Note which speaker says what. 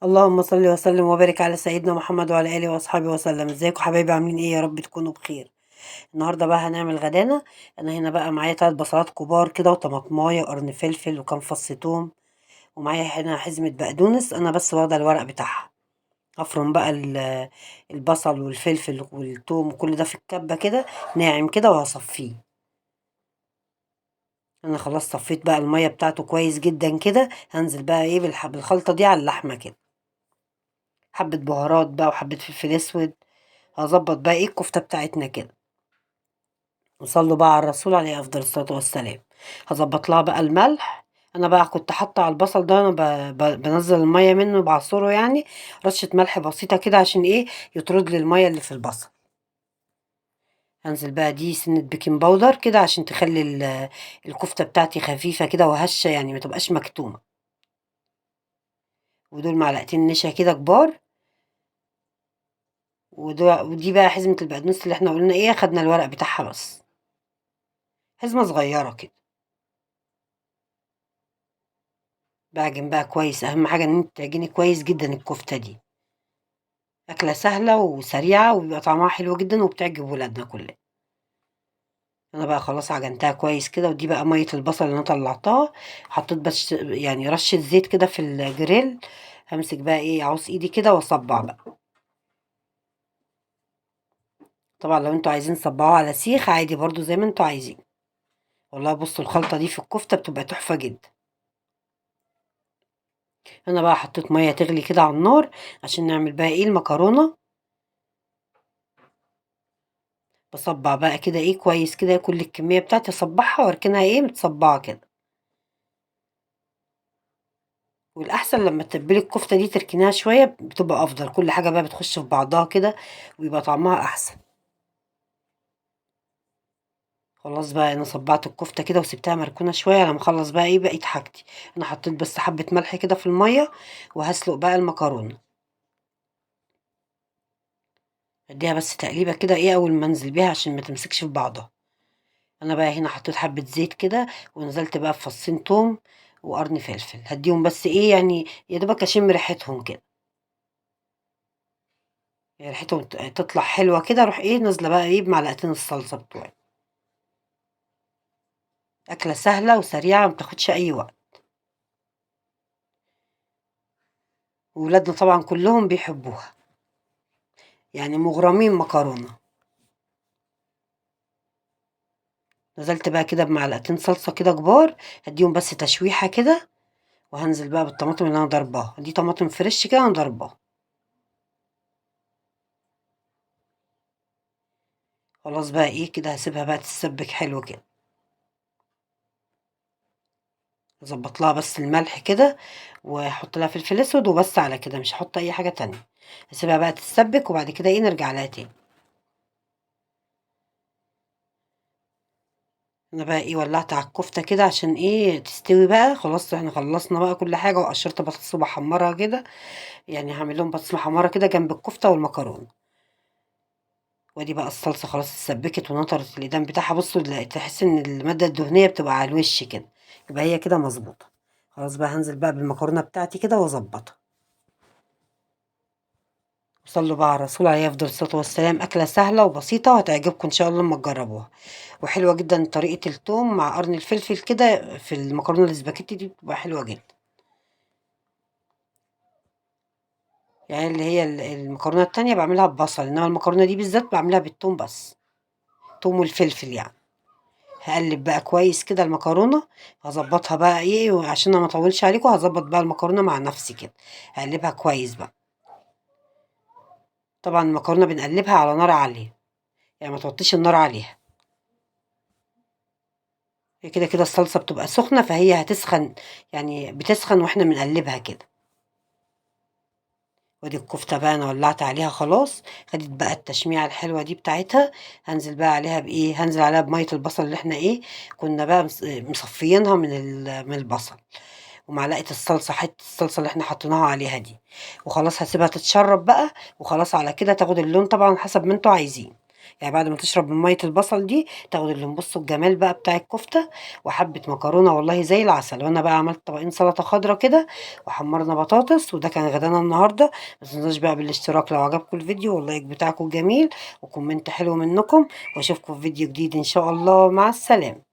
Speaker 1: اللهم صل وسلم وبارك على سيدنا محمد وعلى اله واصحابه وسلم. ازيكم حبايبي؟ عاملين ايه؟ يا رب تكونوا بخير. النهارده بقى هنعمل غدانا. انا هنا بقى معايا 3 بصلات كبار كده وطماطمايه وقرن فلفل وكام فص توم، ومعايا هنا حزمه بقدونس. انا بس واخده الورق بتاعها. هفرم بقى البصل والفلفل والثوم وكل ده في الكبه كده ناعم كده وهصفيه. انا خلاص صفيت بقى الميه بتاعته كويس جدا كده. هنزل بقى ايه بالخلطه دي على اللحمه كده، حبه بهارات بقى وحبه فلفل اسود. هظبط بقى ايه الكفتة بتاعتنا كده. وصلوا بقى على الرسول عليه افضل الصلاة والسلام. هظبط لها بقى الملح. انا بقى كنت حاطه على البصل ده، انا بنزل المية منه بعصره يعني. رشة ملح بسيطة كده عشان ايه؟ يطرد لي المية اللي في البصل. هنزل بقى دي سنة بيكنج باودر كده عشان تخلي الكفتة بتاعتي خفيفة كده وهشة، يعني ما تبقاش مكتومة. ودول معلقتين نشا كده كبار. ودي بقى حزمة البقدونس اللي احنا قلنا ايه، خدنا الورق بتاعها بس. حزمة صغيرة كده. باعجن بقى كويس، اهم حاجه ان انت تعجني كويس جدا الكفته دي. اكله سهله وسريعه وبيبقى طعمها حلو جدا وبتعجب ولادنا كلنا. انا بقى خلاص عجنتها كويس كده، ودي بقى ميه البصل اللي انا طلعتها. حطيت بس يعني رشه زيت كده في الجريل. همسك بقى ايه، عوص ايدي كده واصبع بقى. طبعا لو انتوا عايزين تصبعوها على سيخ عادي برضو زي ما انتوا عايزين. والله بصوا الخلطه دي في الكفته بتبقى تحفه جدا. انا بقى حطيت ميه تغلي كده على النار عشان نعمل بقى ايه المكرونه. باصبّع بقى كده إيه كويس كده، كل الكمية بتاعتي أصبّعها وأركنها إيه متصبّعة كده. والأحسن لمّا تتبّلي الكفتة دي تركنيها شوية بتبقى أفضل، كل حاجة بقى بتخش في بعضها كده ويبقى طعمها أحسن. خلاص بقى أنا صبّعت الكفتة كده وسِبتها مركونة شوية على ما أخلّص بقى إيه بقية حاجتي. أنا حطيت بس حبّة ملح كده في المَيّة وهاسلُق بقى المكرونة. أدّيها بس تقليبة كده إيه أول ما أنزل بيها عشان ما تمسكش في بعضها. أنا بقى هنا حطيت حبة زيت كده ونزلت بقى بفصين توم وقرن فلفل، هديهم بس ايه يعني يا دوبك اشم ريحتهم كده. يعني ريحتهم تطلع حلوة كده اروح ايه نازلة بقى ايه بمعلقتين الصلصة بتوعي. أكلة سهلة وسريعة مبتاخدش أي وقت. وولادنا طبعا كلهم بيحبوها، يعني مغرمين مكرونة. نزلت بقى كده بمعلقتين صلصة كده كبار، هديهم بس تشويحة كده. وهنزل بقى بالطماطم اللي أنا ضرباها دي، طماطم فريش كده أنا ضرباها. خلاص بقى ايه كده هسيبها بقى تتسبك حلو كده. اضبط لها بس الملح كده واحط لها فلفل اسود وبس، على كده مش هحط اي حاجه تانية. هسيبها بقى تتسبك وبعد كده ايه نرجع لها تاني. انا بقى ايه ولعت على الكفته كده عشان ايه تستوي بقى. خلاص احنا خلصنا بقى كل حاجه وقشرت بطاطس وبحمرها كده. يعني هعمل لهم بطاطس محمره كده جنب الكفته والمكرونه. وادي بقى الصلصه خلاص اتسبكت ونطرت الايدام بتاعها. بصوا تحس ان الماده الدهنيه بتبقى على الوش كده، يبقى هي كده مظبوطه. خلاص بقى هنزل بقى بالمكرونه بتاعتي كده واظبطها. صلوا بقى على الرسول عليه افضل الصلاه والسلام. اكله سهله وبسيطه وهتعجبكم ان شاء الله لما تجربوها. وحلوه جدا طريقه التوم مع قرن الفلفل كده في المكرونه الاسباجيتي دي بتبقى حلوه جدا. يعني اللي هي المكرونه التانية بعملها ببصل، انما المكرونه دي بالذات بعملها بالثوم بس. توم والفلفل يعني. هقلب بقى كويس كده المكرونه. هظبطها بقى ايه وعشان ما اطولش عليكم هظبط بقى المكرونه مع نفسي كده. هقلبها كويس بقى. طبعا المكرونه بنقلبها على نار عاليه، يعني ما توطيش النار عليها. هي كده كده الصلصة بتبقى سخنة فهي هتسخن، يعني بتسخن واحنا بنقلبها كده. ودي الكفتة بقى انا ولعت عليها خلاص. خدت بقى التشميعة الحلوة دي بتاعتها. هنزل بقى عليها بايه، هنزل عليها بمية البصل اللي احنا ايه كنا بقى مصفيينها من البصل. ومعلقة الصلصة، حتة الصلصة اللي احنا حطيناها عليها دي. وخلاص هسيبها تتشرب بقى. وخلاص على كده تاخد اللون طبعا حسب ما انتوا عايزين. يعني بعد ما تشرب من ميه البصل دي تاخد اللي بصوا الجمال بقى بتاع الكفته، وحبه مكرونه والله زي العسل. وانا بقى عملت طبقين سلطه خضراء كده، وحمرنا بطاطس، وده كان غدانا النهارده. ما تنسوش بقى بالاشتراك لو عجبكم الفيديو، واللايك بتاعكم جميل، وكومنت حلو منكم. واشوفكم في فيديو جديد ان شاء الله. مع السلامه.